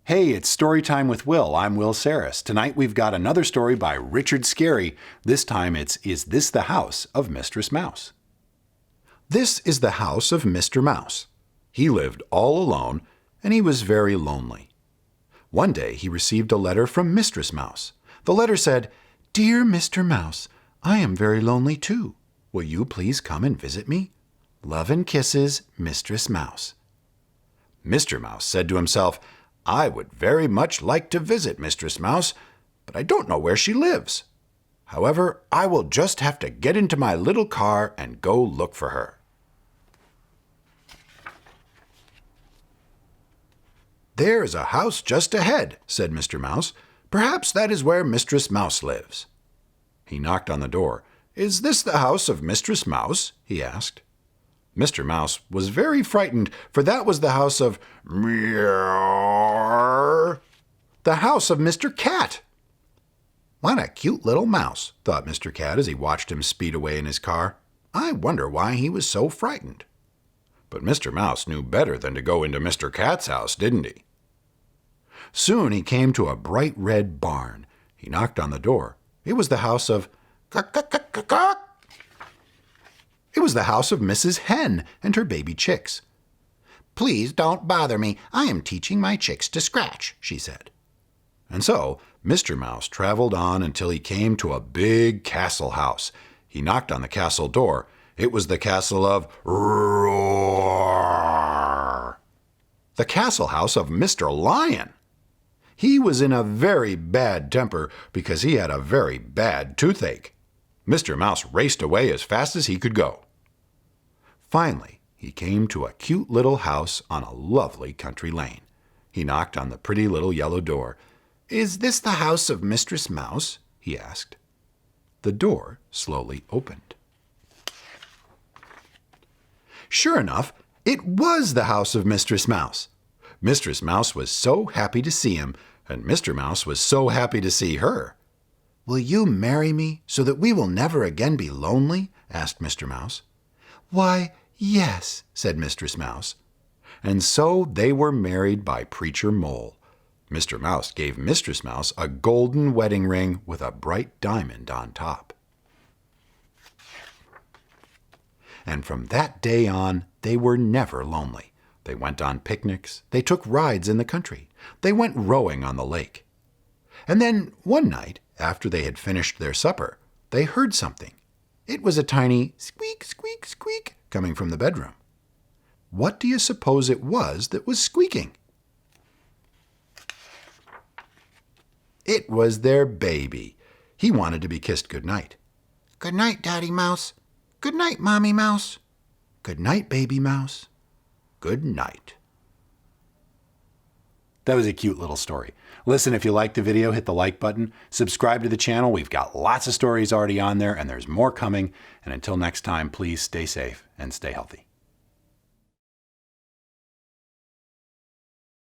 Hey, it's Storytime with Will. I'm Will Sarris. Tonight we've got another story by Richard Scarry. This time it's Is This the House of Mistress Mouse? This is the house of Mr. Mouse. He lived all alone, and he was very lonely. One day he received a letter from Mistress Mouse. The letter said, "Dear Mr. Mouse, I am very lonely too. Will you please come and visit me? Love and kisses, Mistress Mouse." Mr. Mouse said to himself, "I would very much like to visit Mistress Mouse, but I don't know where she lives. However, I will just have to get into my little car and go look for her." "There is a house just ahead," said Mr. Mouse. "Perhaps that is where Mistress Mouse lives." He knocked on the door. "Is this the house of Mistress Mouse?" he asked. Mr. Mouse was very frightened, for that was the house of Meow, the house of Mr. Cat. "What a cute little mouse," thought Mr. Cat as he watched him speed away in his car. "I wonder why he was so frightened." But Mr. Mouse knew better than to go into Mr. Cat's house, didn't he? Soon he came to a bright red barn. He knocked on the door. It was the house of Cock. It was the house of Mrs. Hen and her baby chicks. "Please don't bother me. I am teaching my chicks to scratch," she said. And so Mr. Mouse traveled on until he came to a big castle house. He knocked on the castle door. It was the castle of Roar, the castle house of Mr. Lion. He was in a very bad temper because he had a very bad toothache. Mr. Mouse raced away as fast as he could go. Finally, he came to a cute little house on a lovely country lane. He knocked on the pretty little yellow door. "Is this the house of Mistress Mouse?" he asked. The door slowly opened. Sure enough, it was the house of Mistress Mouse. Mistress Mouse was so happy to see him, and Mr. Mouse was so happy to see her. "Will you marry me so that we will never again be lonely?" asked Mr. Mouse. "Why, yes," said Mistress Mouse. And so they were married by Preacher Mole. Mr. Mouse gave Mistress Mouse a golden wedding ring with a bright diamond on top. And from that day on, they were never lonely. They went on picnics. They took rides in the country. They went rowing on the lake. And then one night, after they had finished their supper, they heard something. It was a tiny squeak, squeak, squeak coming from the bedroom. What do you suppose it was that was squeaking? It was their baby. He wanted to be kissed good night. "Good night, Daddy Mouse. Good night, Mommy Mouse. Good night, Baby Mouse. Good night." That was a cute little story. Listen, if you liked the video, hit the like button. Subscribe to the channel. We've got lots of stories already on there, and there's more coming. And until next time, please stay safe and stay healthy.